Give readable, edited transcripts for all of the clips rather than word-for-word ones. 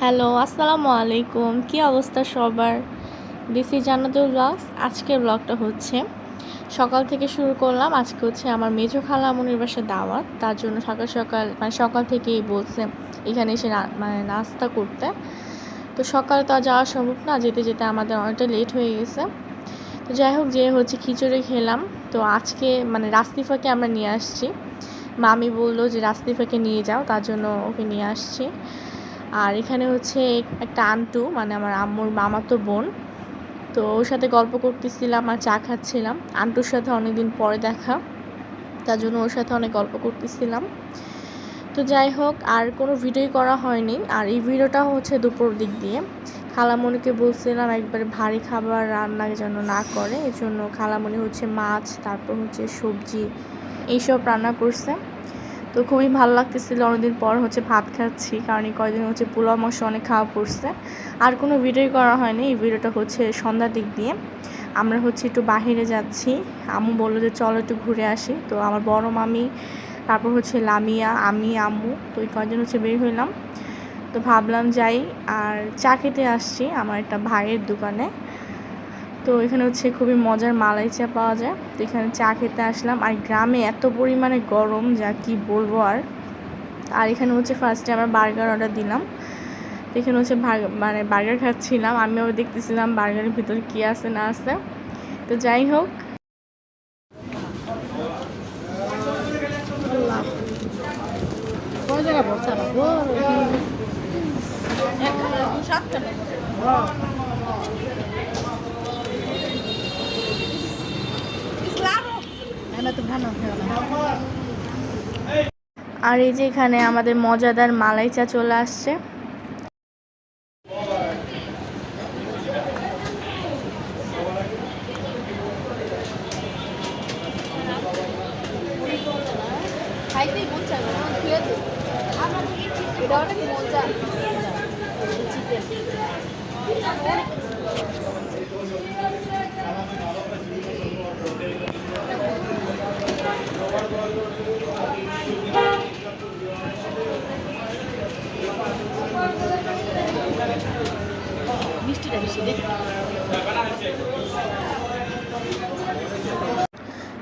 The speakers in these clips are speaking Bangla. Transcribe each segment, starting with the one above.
হ্যালো, আসসালামু আলাইকুম। কি অবস্থা সবার? This is Jannatul blogs. আজকের ব্লগটা হচ্ছে সকাল থেকে শুরু করলাম। আজকে হচ্ছে আমার মেজো খালামণির বাসায় দাওয়াত। তার জন্য সকাল সকাল সকাল থেকেই বলছে এখানে এসে নাস্তা করতে। তো সকালে তো আর যাওয়া সম্ভব না, যেতে যেতে আমাদের অনেকটা লেট হয়ে গেছে। তো যাই হোক, যে হচ্ছে খিচুড়ি খেলাম। তো আজকে রাস্তিফাকে আমরা নিয়ে আসছি। মামি বললো যে রাস্তিফাকে নিয়ে যাও, তার জন্য ওকে নিয়ে আসছি। আর এখানে হচ্ছে একটা আন্টু, আমার আম্মুর মামাতো বোন। তো ওর সাথে গল্প করতেছিলাম আর চা খাচ্ছিলাম। আন্টুর সাথে অনেকদিন পরে দেখা, তার জন্য ওর সাথে অনেক গল্প করতেছিলাম। তো যাই হোক, আর কোনো ভিডিওই করা হয়নি। আর এই ভিডিওটা হচ্ছে দুপুর দিক দিয়ে। খালামণিকে বলছিলাম একবারে ভারী খাবার রান্না যেন না করে, এই জন্য খালামণি হচ্ছে মাছ, তারপর হচ্ছে সবজি এইসব রান্না করছে। তো খুবই ভালো লাগতেছিল, অনেকদিন পর হচ্ছে ভাত খাচ্ছি, কারণ এই কয়দিন হচ্ছে পোলাও মাংস অনেক খাওয়া পড়ছে। আর কোনো ভিডিওই করা হয়নি। এই ভিডিওটা হচ্ছে সন্ধ্যার দিক দিয়ে। আমরা হচ্ছে একটু বাহিরে যাচ্ছি। আম্মু বললো যে চলো একটু ঘুরে আসি। তো আমার বড় মামি, তারপর হচ্ছে লামিয়া, আমি, আম্মু, তো এই কয়জন হচ্ছে বের হইলাম। তো ভাবলাম যাই। আর চা খেতে আসছি আমার একটা ভাইয়ের দোকানে। তো এখানে হচ্ছে খুবই মজার মালাই চা পাওয়া যায়। তো এখানে চা খেতে আসলাম। আর গ্রামে এত পরিমাণে গরম, যা কি বলবো। আর এখানে হচ্ছে ফার্স্টে আমরা বার্গার অর্ডার দিলাম। তো এখানে হচ্ছে বার্গার খাচ্ছিলাম। আমি আবার দেখতেছিলাম বার্গারের ভিতরে কী আছে না আছে। তো যাই হোক, আর এই যে এখানে আমাদের মজাদার মালাই চা চলে আসছে।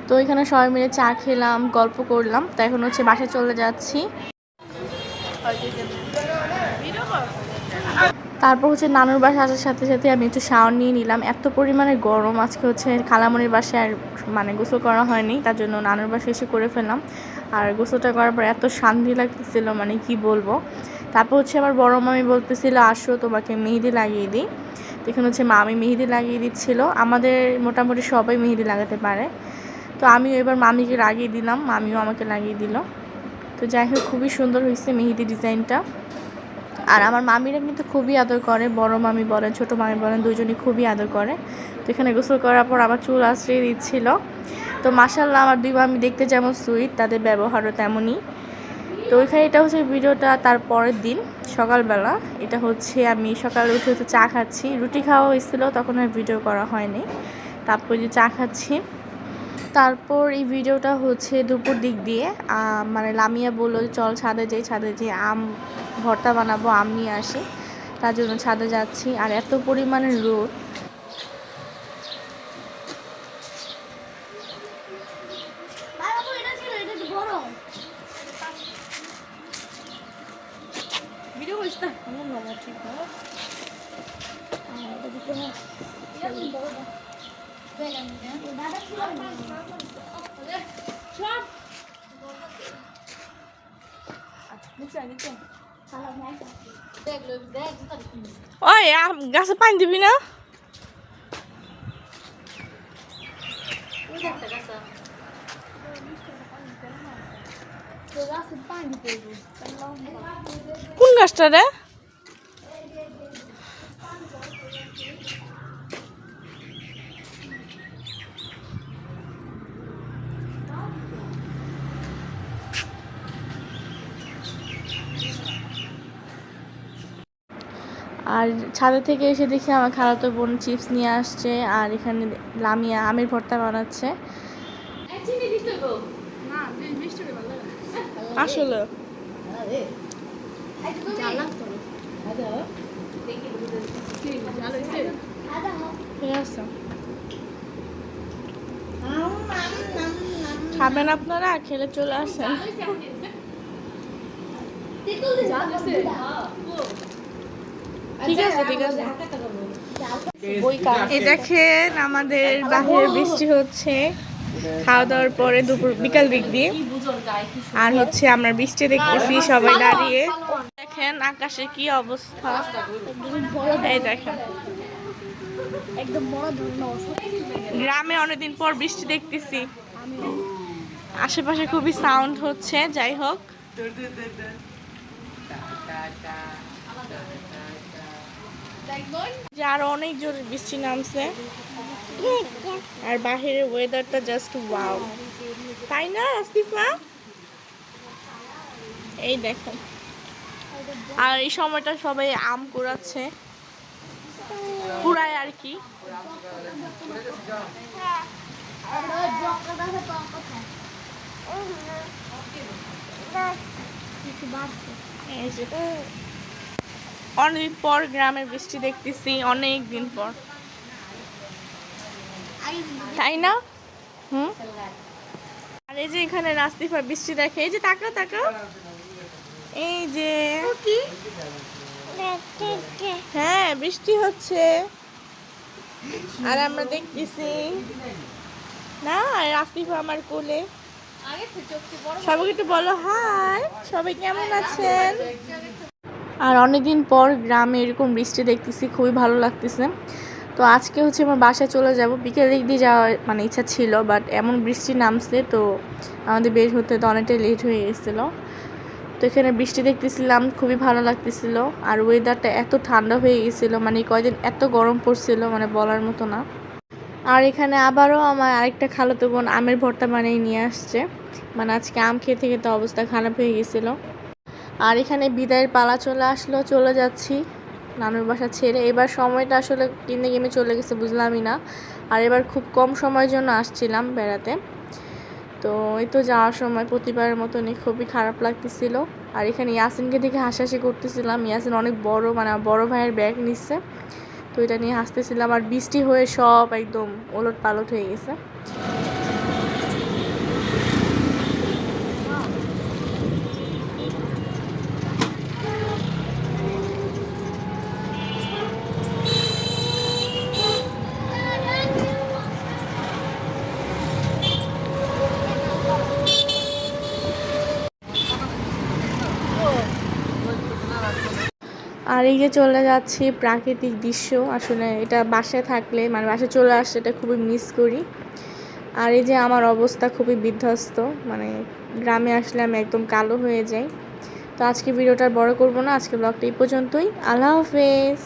তো এখানে সবাই মিলে চা খেলাম, গল্প করলাম। তো এখন হচ্ছে বাসায় চলে যাচ্ছি। তারপর হচ্ছে নানুর বাসায় আসার সাথে সাথে আমি একটু শাওয়ার নিয়ে নিলাম। এত পরিমাণে গরম, আজকে হচ্ছে খালামণির বাসায় আর গোসল করা হয়নি, তার জন্য নানুর বাসায় এসে করে ফেললাম। আর গোসলটা করার পর এত শান্তি লাগতেছিল, কি বলবো। তারপর হচ্ছে আমার বড় মামি বলতেছিল আসো তোমাকে মেহেদি লাগিয়ে দিই। তো এখানে হচ্ছে মামি মেহেদি লাগিয়ে দিচ্ছিল। আমাদের মোটামুটি সবাই মেহেদি লাগাতে পারে। তো আমিও এবার মামিকে লাগিয়ে দিলাম, মামিও আমাকে লাগিয়ে দিল। তো যাই হোক, খুবই সুন্দর হয়েছে মেহেদি ডিজাইনটা। আর আমার মামিরা কিন্তু খুবই আদর করে, বড় মামি বলেন ছোটো মামি বলেন, দুজনই খুবই আদর করে। তো এখানে গোসল করার পর আমার চুল আশ্রয় দিচ্ছিল। তো মাশাআল্লাহ, আমার দুই মামি দেখতে যেমন সুইট, তাদের ব্যবহারও তেমনই। তো ওইখানে এটা হচ্ছে ভিডিওটা তার পরের দিন সকালবেলা। এটা হচ্ছে আমি সকালে উঠে হচ্ছে চা খাচ্ছি, রুটি খাওয়া হয়েছিল, তখন আর ভিডিও করা হয়নি। তারপর যে চা খাচ্ছি। তারপর এই ভিডিওটা হচ্ছে দুপুর দিক দিয়ে। লামিয়া বললো চল ছাদে যেয়ে আম ভর্তা বানাবো, আম নিয়ে আসি। তার জন্য ছাদে যাচ্ছি। আর এত পরিমাণে রোদ, ওই গাছে পানি দিবি না? কোন গাছটা রে? আর ছাদে থেকে এসে দেখি আমার খালাতো বোন চিপস নিয়ে আসছে। আর এখানে লামিয়া আমের ভর্তা বানাচ্ছে। আসলে ঠিক আছে, খাবেন আপনারা? খেলে চলে আসেন। ঠিক আছে ঠিক আছে। এই দেখেন আমাদের বাহিরে বৃষ্টি হচ্ছে, খাওয়া দাওয়ার পরে দুপুর বিকাল দিক দিয়ে। আর হচ্ছে আমরা বৃষ্টি দেখতেছি সবাই দাঁড়িয়ে। দেখেন আকাশে কি অবস্থা, এই দেখেন। গ্রামে অনেকদিন পর বৃষ্টি দেখতেছি, আশেপাশে খুবই সাউন্ড হচ্ছে। যাই হোক, যে আরো অনেক জোরে বৃষ্টি নামছে, আর বাহিরের ওয়েদারটা জাস্ট ওয়াও, তাই না আসিফা? এই দেখেন, আর এই সময়টা সবাই আম কুড়াচ্ছে, কুড়ায় আর কি। অনেকদিন পর গ্রামের বৃষ্টি দেখতেছি, অনেক দিন পর, তাই না? আর এই যে এখানে নাস্তিফা বৃষ্টি দেখে, এই যে তাকা তাকা, এই যে হ্যাঁ বৃষ্টি হচ্ছে আর আমরা দেখতেছি না। আর নাস্তিফা আমার কোলে। সবাইকে একটু বলো হাই, সবাই কেমন আছেন? আর অনেকদিন পর গ্রামে এরকম বৃষ্টি দেখতেছি, খুবই ভালো লাগতেছে। তো আজকে হচ্ছে আমার বাসায় চলে যাব, বিকেল দিক দিয়ে যাওয়ার মানে ইচ্ছা ছিল, বাট এমন বৃষ্টি নামছে তো আমাদের বের হতে তো অনেকটাই লেট হয়ে গেছিলো। তো এখানে বৃষ্টি দেখতেছিলাম, খুবই ভালো লাগতেছিল। আর ওয়েদারটা এত ঠান্ডা হয়ে গেছিলো, মানে কয়দিন এত গরম পড়ছিল মানে বলার মতো না। আর এখানে আবারও আমার আরেকটা খালাতো বোন আমের ভর্তা বানিয়ে নিয়ে আসছে, মানে আজকে আম খেতে খেতে অবস্থা খারাপ হয়ে গেছিলো। আর এখানে বিদায়ের পালা চলে আসলো, চলে যাচ্ছি নানুর বাসা ছেড়ে। এবার সময়টা আসলে কিনে গেমে চলে গেছে বুঝলামই না। আর এবার খুব কম সময়ের জন্য আসছিলাম বেড়াতে, তো এই তো যাওয়ার সময় প্রতিবারের মতনই খুবই খারাপ লাগতেছিল। আর এখানে ইয়াসিনকে দেখে হাসাহাসি করতেছিলাম, ইয়াসিন অনেক বড়, মানে আমার বড় ভাইয়ের ব্যাগ নিচ্ছে, তো এটা নিয়ে হাসতেছিলাম। আর বৃষ্টি হয়ে সব একদম ওলট পালট হয়ে গেছে। আর এই যে চলে যাচ্ছি, প্রাকৃতিক দৃশ্য আসলে এটা বাসায় থাকলে মানে বাসায় চলে আসলে এটা খুবই মিস করি। আর এই যে আমার অবস্থা খুবই বিধ্বস্ত, মানে গ্রামে আসলে আমি একদম কালো হয়ে যাই। তো আজকে ভিডিওটা বড় করব না, আজকে ব্লগটা এই পর্যন্তই। আল্লাহ হাফেজ।